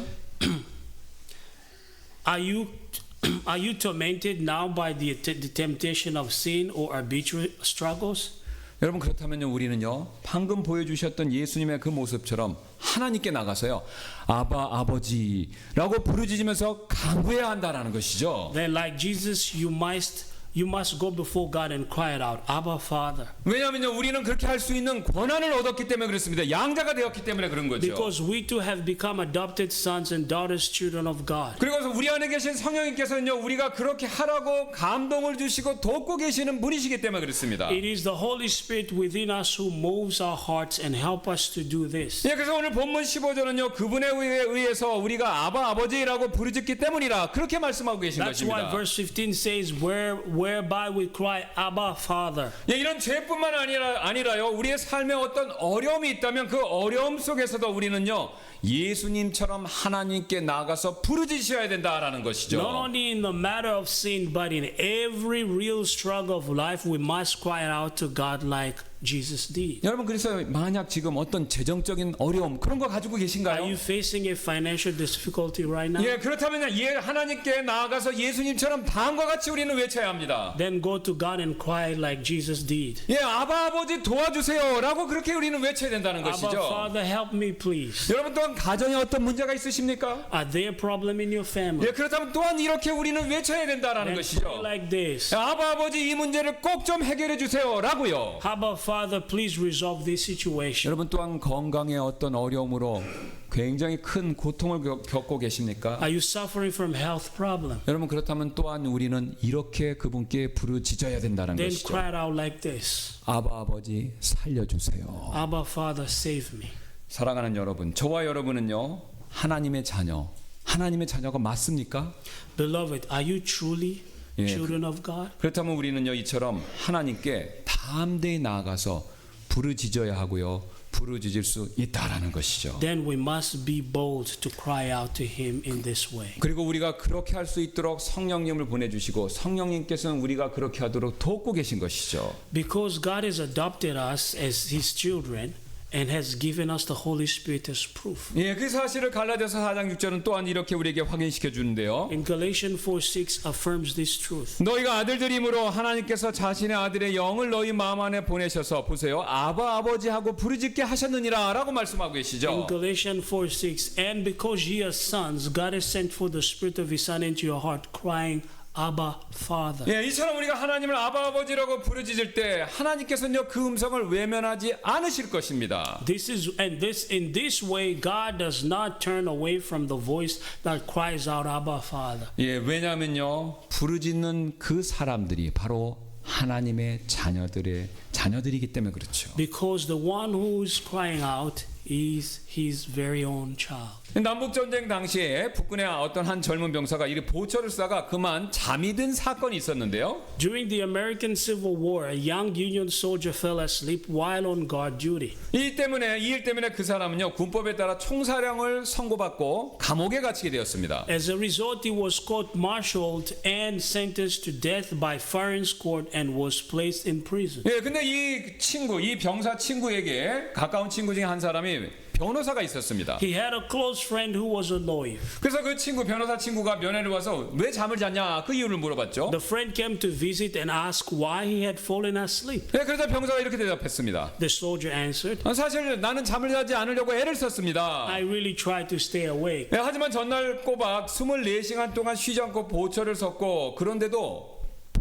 Are you tormented now by the temptation of sin or arbitrary struggles?
여러분 그렇다면요 우리는요 방금 보여주셨던 예수님의 그 모습처럼 하나님께 나가서요 아바 아버지라고 부르짖으면서 간구해야 한다라는 것이죠.
Then, like Jesus, you must go before God and cry it out, Abba, Father.
왜냐하면요 우리는 그렇게 할 수 있는 권한을 얻었기 때문에 그렇습니다. 양자가 되었기 때문에 그런 거죠.
Because we too have become adopted sons and daughters, children of God.
그리고 우리 안에 계신 성령님께서는요 우리가 그렇게 하라고 감동을 주시고 돕고 계시는 분이시기 때문에 그렇습니다.
It is the Holy Spirit within us who moves our hearts and help us to do this.
예, 그래서 오늘 본문 15절은요 그분에 의해서 우리가 아바 아버지라고 부르짖기 때문이라 그렇게 말씀하고 계신
That's why
것입니다.
verse 15 says, whereby we cry, Abba, Father.
예, 이런 죄뿐만 아니라요 우리의 삶에 어떤 어려움이 있다면 그 어려움 속에서도 우리는요 예수님처럼 하나님께 나가서 부르짖어야 된다라는 것이죠.
Not only in the matter of sin, but in every real struggle of life, we must cry out to God like Jesus did.
여러분 그래서 만약 지금 어떤 재정적인 어려움 그런 거 가지고
Are
계신가요?
you facing a financial difficulty right now?
예, 그렇다면 하나님께 나아가서 예수님처럼 다음과 같이 우리는 외쳐야 합니다.
Then go to God and cry like Jesus did.
예, 아바 아버지 도와주세요라고 그렇게 우리는 외쳐야 된다는
Abba,
것이죠.
Father, help me, please.
여러분 또한 가정에 어떤 문제가 있으십니까?
Are there problem in your family?
예, 그렇다면 또한 이렇게 우리는 외쳐야 된다라는
Then
것이죠.
pray like this.
아바 아버지 이 문제를 꼭 좀 해결해 주세요라고요.
Abba, Father, please resolve this situation.
여러분 또한 건강에 어떤 어려움으로 굉장히 큰 고통을 겪고 계십니까?
Are you suffering from health problem?
여러분 그렇다면 또한 우리는 이렇게 그분께 부르짖어야 된다는
Then
것이죠.
cry it out like this.
아바 아버지 살려주세요.
Abba, Father, save me.
사랑하는 여러분, 저와 여러분은요 하나님의 자녀가 맞습니까?
Beloved, are you truly
예,
children of God?
그렇다면 우리는요 이처럼 하나님께 담대히 나아가서 부르짖어야 하고요 부르짖을 수 있다라는 것이죠.
Then we must be bold to cry out to Him in this way.
그리고 우리가 그렇게 할 수 있도록 성령님을 보내주시고 성령님께서는 우리가 그렇게 하도록 돕고 계신 것이죠.
Because God has adopted us as His children and has given us the Holy Spirit as proof.
예, 그 사실을 갈라디아서 4장 6절은 또한 이렇게 우리에게 확인시켜 주는데요.
In Galatians 4:6 affirms this truth.
너희가 아들들이므로 하나님께서 자신의 아들의 영을 너희 마음 안에 보내셔서 보세요. 아바 아버지하고 부르짖게 하셨느니라 라고 말씀하고
In
계시죠.
Galatians 4:6, and because ye are sons, God has sent forth the Spirit of His Son into your heart, crying, Abba, Father.
예, 이처럼 우리가 하나님을 아바 아버지라고 부르짖을 때 하나님께서는요 그 음성을 외면하지 않으실 것입니다.
In this way, God does not turn away from the voice that cries out, Abba, Father.
예, 왜냐하면요 부르짖는 그 사람들이 바로 하나님의 자녀들이기 때문에 그렇죠.
Because the one who is crying out is His very own child.
남북 전쟁 당시에 북군의 어떤 한 젊은 병사가 이 보초를 쏴가 그만 잠이 든 사건이 있었는데요.
During the American Civil War, a young Union soldier fell asleep while on guard duty.
이 일 때문에 그 사람은요 군법에 따라 총사령을 선고받고 감옥에 gat히게 되었습니다.
As a result, he was court-martialed and sentenced to death by foreign court and was placed in prison.
예, 근데 이 병사 친구에게 가까운 친구 중에 한 사람이 변호사가 있었습니다.
He had a close friend who was a lawyer.
그래서 그 변호사 친구가 면회를 와서 왜 잠을 잤냐 그 이유를 물어봤죠.
The friend came to visit and asked why he had fallen asleep.
예, 그래서 병사가 이렇게 대답했습니다.
The soldier answered,
사실 나는 잠을 자지 않으려고 애를 썼습니다.
I really tried to stay awake.
하지만 전날 꼬박 24시간 동안 쉬지 않고 보초를 섰고 그런데도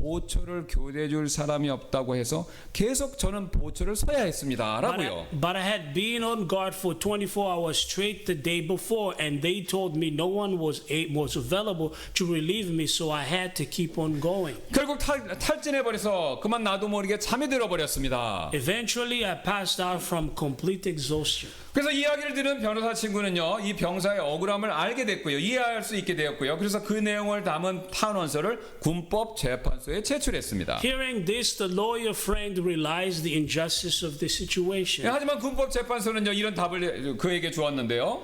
보초를 교대해 줄 사람이 없다고 해서 계속 저는 보초를 서야 했습니다. 라고요.
But I had been on guard for 24 hours straight the day before, and they told me no one was available to relieve me, so I had to keep on going.
결국 탈진해버려서 그만 나도 모르게 잠이 들어버렸습니다.
Eventually, I passed out from complete exhaustion.
그래서 이야기를 들은 변호사 친구는요, 이 병사의 억울함을 알게 됐고요, 이해할 수 있게 되었고요. 그래서 그 내용을 담은 탄원서를 군법 재판소에 제출했습니다.
Hearing this, the lawyer friend realized the injustice of the situation
하지만 군법 재판소는요, 이런 답을 그에게 주었는데요.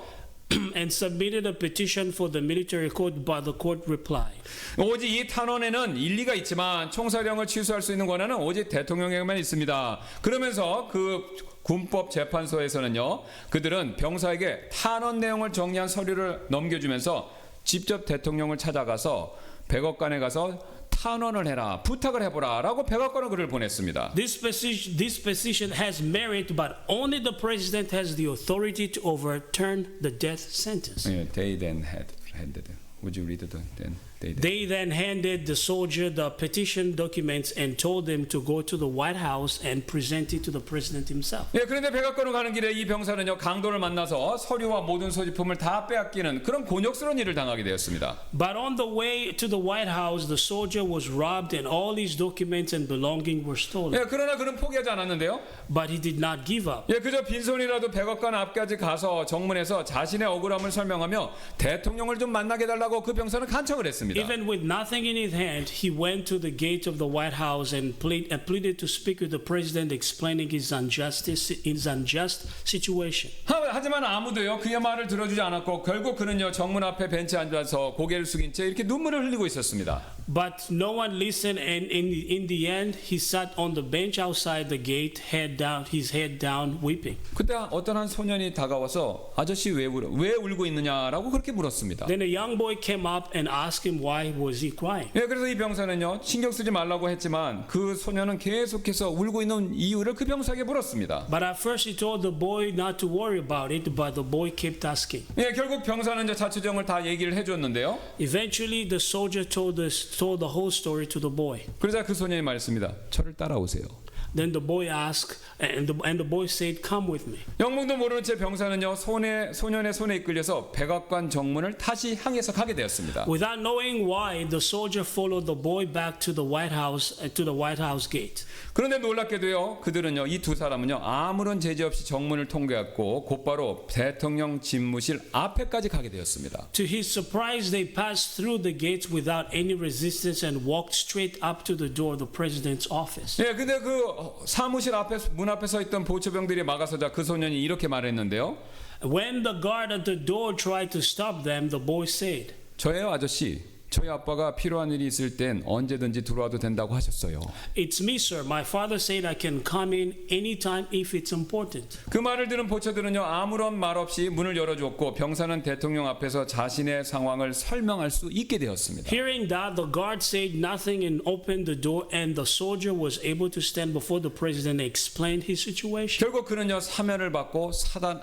and submitted a petition for the military court, but the court replied,
오직 이 탄원에는 일리가 있지만 총사령을 취소할 수 있는 권한은 오직 대통령에게만 있습니다. 그러면서 그 군법 재판소에서는요, 그들은 병사에게 탄원 내용을 정리한 서류를 넘겨주면서 직접 대통령을 찾아가서 백악관에 가서 탄원을 해라, 부탁을 해보라 라고 백악관은 글을 보냈습니다.
this petition has merit, but only the president has the authority to overturn the death sentence.
They then handed. Would you read it then?
They then handed the soldier the petition documents and told him to go to the White House and present it to the president himself.
그런데 백악관을 가는 길에 이 병사는요, 강도를 만나서 서류와 모든 소지품을 다 빼앗기는 그런 곤욕스러운 일을 당하게 되었습니다.
But on the way to the White House, the soldier was robbed and all his documents and belongings were stolen.
그러나 그는 포기하지 않았는데요.
But he did not give up.
그저 빈손이라도 백악관 앞까지 가서 정문에서 자신의 억울함을 설명하며 대통령을 좀 만나게 달라고 그 병사는 간청을 했습니다.
Even with nothing in his hand, he went to the gate of the White House and pleaded to speak with the president, explaining his unjust situation.
하지만 아무도요, 그의 말을 들어주지 않았고 결국 그는요, 정문 앞에 벤치에 앉아서 고개를 숙인 채 이렇게 눈물을 흘리고 있었습니다.
But no one listened, and in the end, he sat on the bench outside the gate, his head down, weeping.
그때 어떤 한 소년이 다가와서 아저씨 왜 울고 있느냐라고 그렇게 물었습니다.
Then a young boy came up and asked him why was he crying.
그래서 이 병사는요, 신경 쓰지 말라고 했지만 그 소년은 계속해서 울고 있는 이유를 그 병사에게 물었습니다.
But at first he told the boy not to worry about it, but the boy kept asking.
결국 병사는 이제 자초정을 다 얘기를 해줬는데요.
Eventually, the soldier told the whole story to the boy.
그러자 그 소년이 말했습니다. 저를 따라오세요.
Then the boy asked, and the boy said, "Come with me."
영문도 모르는 채 병사는요, 소년의 손에 이끌려서 백악관 정문을 다시 향해서 가게 되었습니다.
Without knowing why, the soldier followed the boy back to the White House gate.
그런데 놀랍게도요, 그들은요, 이 두 사람은요, 아무런 제재 없이 정문을 통과했고 곧바로 대통령 집무실 앞에까지 가게 되었습니다.
To his surprise, they passed through the gates without any resistance and walked straight up to the door of the president's office.
근데 그 사무실 앞에 문 앞에 서 있던 보초병들이 막아서자 그 소년이 이렇게 말했는데요.
When the guard at the door tried to stop them, the boy said,
저예요, 아저씨. 저희 아빠가 필요한 일이 있을 땐 언제든지 들어와도 된다고 하셨어요.
"It's me, sir. My father said I can come in anytime if it's important."
그 말을 들은 보초들은요, 아무런 말 없이 문을 열어주었고 병사는 대통령 앞에서 자신의 상황을 설명할 수 있게 되었습니다.
Hearing that, the guard said nothing and opened the door, and the soldier was able to stand before the president and explain his situation.
결국 그는요, 사면을 받고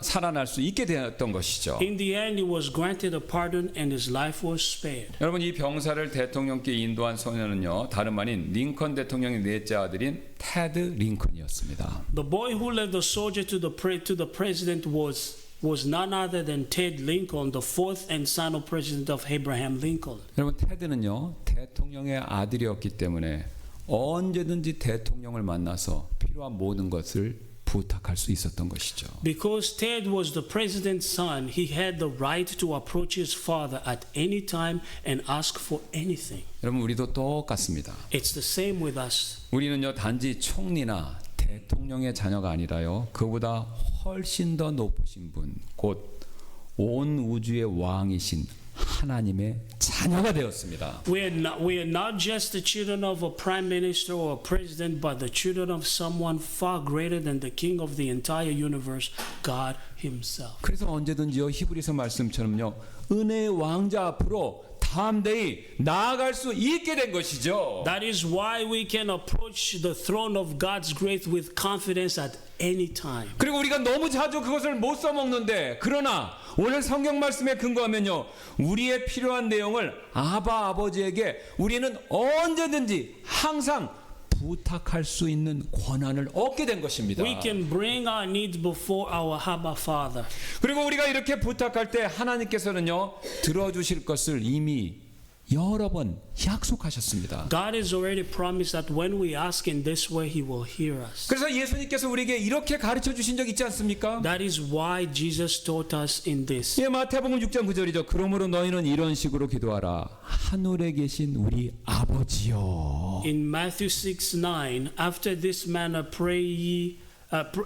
살아날 수 있게 되었던 것이죠.
In the end, he was granted a pardon and his life was spared.
여러분, 이 병사를 대통령께 인도한 소년은요, 다름 아닌 링컨 대통령의 넷째 아들인 테드 링컨이었습니다.
The boy who led the soldier to the president was none other than Ted Lincoln, the fourth and son of President of Abraham Lincoln.
여러분, 테드는요, 대통령의 아들이었기 때문에 언제든지 대통령을 만나서 필요한 모든 것을 부탁할 수 있었던 것이죠.
Because Ted was the president's son, he had the right to approach his father at any time and ask for anything.
여러분, 우리도 똑같습니다.
It's the same with us.
우리는요, 단지 총리나 대통령의 자녀가 아니라요, 그보다 훨씬 더 높으신 분, 곧 온 우주의 왕이신 하나님의 자녀가 되었습니다.
We are not just the children of a prime minister or a president, but the children of someone far greater than the king of the entire universe, God himself.
그래서 언제든지요, 히브리서 말씀처럼요, 은혜의 왕자 앞으로 담대히 나아갈 수 있게 된 것이죠.
That is why we can approach the throne of God's grace with confidence at any time.
그리고 우리가 너무 자주 그것을 못 써먹는데 그러나 오늘 성경 말씀에 근거하면요 우리의 필요한 내용을 아버지에게 우리는 언제든지 항상 부탁할 수 있는 권한을 얻게 된 것입니다.
We can bring our needs before our Abba Father.
그리고 우리가 이렇게 부탁할 때 하나님께서는요 들어주실 것을 이미 여러 번 약속하셨습니다.
God has already promised that when we ask in this way, He will hear us.
그래서 예수님께서 우리에게 이렇게 가르쳐 주신 적 있지 않습니까?
That is why Jesus taught us in this.
예, 마태복음 6장 9절이죠. 그러므로 너희는 이런 식으로 기도하라. 하늘에 계신 우리 아버지여.
In Matthew 6:9, after this manner pray ye.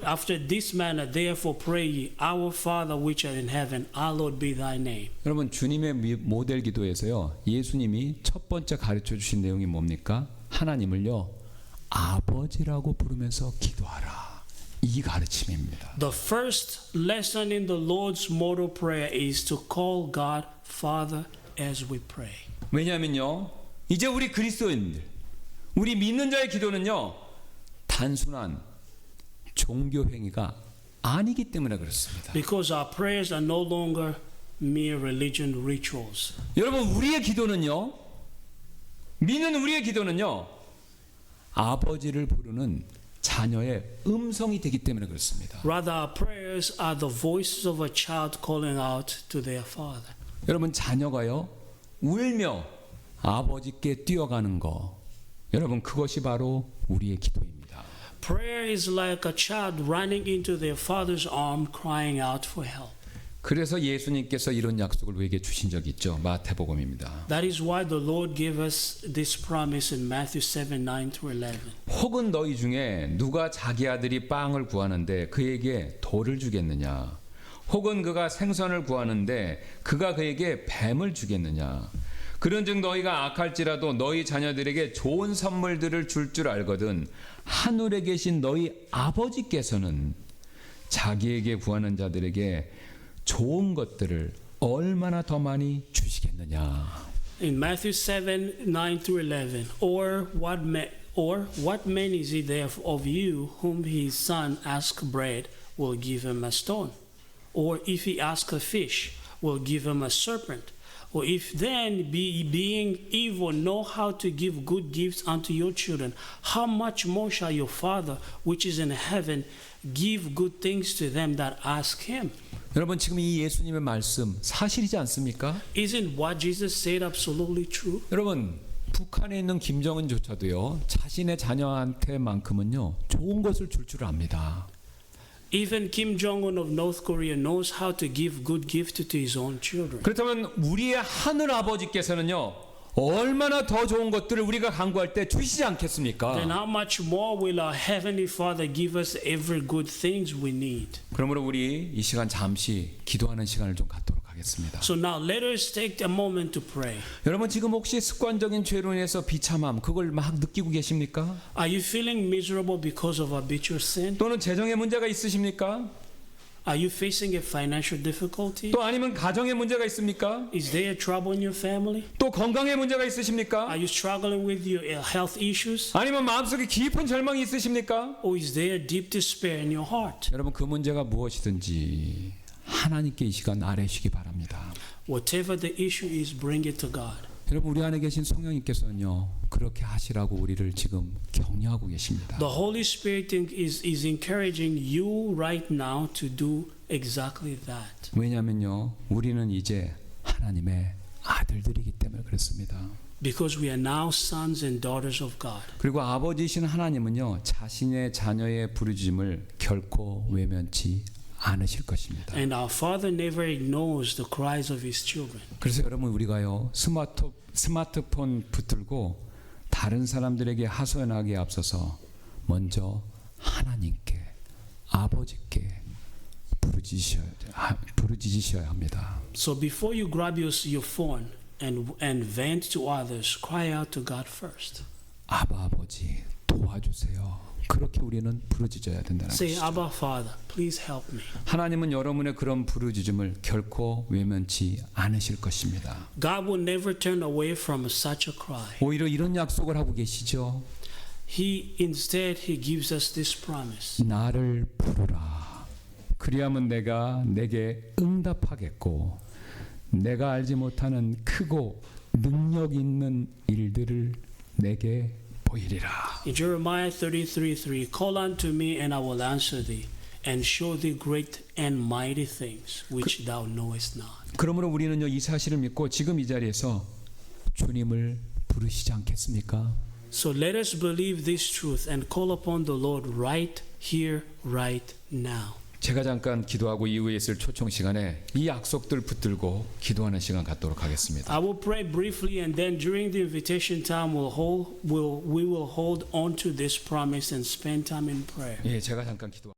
After this manner, therefore pray ye, Our Father which art in heaven, hallowed be thy name.
여러분 주님의 모델 기도에서요. 예수님이 첫 번째 가르쳐 주신 내용이 뭡니까? 하나님을요. 아버지라고 부르면서 기도하라. 이 가르침입니다.
The first lesson in the Lord's mortal prayer is to call God Father as we pray.
왜냐하면요. 이제 우리 그리스도인들, 우리 믿는 자의 기도는요. 단순한 종교 행위가 아니기 때문에 그렇습니다.
Because our prayers are no longer mere religion rituals.
여러분 우리의 기도는요. 믿는 우리의 기도는요. 아버지를 부르는 자녀의 음성이 되기 때문에 그렇습니다.
Rather, our prayers are the voices of a child calling out to their father.
여러분 자녀가요. 울며 아버지께 뛰어가는 거. 여러분 그것이 바로 우리의 기도입니다.
Prayer is like a child running into their father's arm crying out for help.
그래서 예수님께서 이런 약속을 우리에게 주신 적이 있죠. 마태복음입니다.
That is why the Lord gave us this promise in Matthew 7:9-11.
혹은 너희 중에 누가 자기 아들이 빵을 구하는데 그에게 돌을 주겠느냐? 혹은 그가 생선을 구하는데 그가 그에게 뱀을 주겠느냐? 그런즉 너희가 악할지라도 너희 자녀들에게 좋은 선물들을 줄 알거든 하늘에 계신 너희 아버지께서는 자기에게 구하는 자들에게 좋은 것들을 얼마나 더 많이 주시겠느냐.
In Matthew 7:9-11, or what man is it there of you whom his son asks bread will give him a stone, or if he asks a fish will give him a serpent? Or if then, being evil, know how to give good gifts unto your children, how much more shall your Father, which is in heaven, give good things to them that ask Him?
여러분 지금 이 예수님의 말씀 사실이지 않습니까?
Isn't what Jesus said absolutely true?
여러분 북한에 있는 김정은조차도요 자신의 자녀한테만큼은요 좋은 것을 줄 압니다.
Even Kim Jong-un of North Korea knows how to give good gifts to his own children.
그렇다면 우리의 하늘 아버지께서는요 얼마나 더 좋은 것들을 우리가 간구할 때 주시지 않겠습니까?
Then how much more will our Heavenly Father give us every good things we need?
그러므로 우리 이 시간 잠시 기도하는 시간을 좀 갖도록 하겠습니다.
So now let us take a moment to pray.
여러분 지금 혹시 습관적인 죄로 인해서 비참함 그걸 막 느끼고 계십니까?
Are you feeling miserable because of habitual sin?
또는 재정의 문제가 있으십니까?
Are you facing a financial difficulty?
또 아니면 가정의 문제가 있습니까?
Is there trouble in your family?
또 건강의 문제가 있으십니까?
Are you struggling with your health issues?
아니면 마음속에 깊은 절망이 있으십니까?
Or is there deep despair in your heart?
여러분 그 문제가 무엇이든지 하나님께 이 시간 아뢰시기 바랍니다.
Whatever the issue is, bring it to God.
여러분 우리 안에 계신 성령님께서는요 그렇게 하시라고 우리를 지금 격려하고 계십니다.
The Holy Spirit is encouraging you right now to do exactly that.
왜냐하면요 우리는 이제 하나님의 아들들이기 때문에 그렇습니다.
Because we are now sons and daughters of God.
그리고 아버지이신 하나님은요 자신의 자녀의 부르짖음을 결코 외면치 않으실 것입니다.
And our Father never ignores the cries of His children.
그래서 여러분 우리가요 스마트폰 붙들고 다른 사람들에게 하소연하기에 앞서서 먼저 하나님께 아버지께 부르짖으셔야 합니다.
So before you grab your phone and vent to others, cry out to God first.
아버지 도와주세요. 그렇게 우리는 부르짖어야 된다는
Say,
것이죠.
Abba, Father, please help me.
하나님은 여러분의 그런 부르짖음을 결코 외면치 않으실 것입니다.
God will never turn away from such a cry.
오히려 이런 약속을 하고 계시죠.
Instead, He gives us this promise.
나를 부르라. 그리하면 내가 내게 응답하겠고 내가 알지 못하는 크고 능력 있는 일들을 내게 보이리라.
In Jeremiah 33:3, call unto me and I will answer thee and show thee great and mighty things which thou knowest not.
그러므로 우리는요 이 사실을 믿고 지금 이 자리에서 주님을 부르시지 않겠습니까?
So let us believe this truth and call upon the Lord right here, right now.
제가 잠깐 기도하고 이후에 있을 초청 시간에 이 약속들 붙들고 기도하는 시간 갖도록 하겠습니다.
I will pray briefly, and then during the invitation time, we will hold on to this promise and spend time in prayer.
예, 제가 잠깐 기도.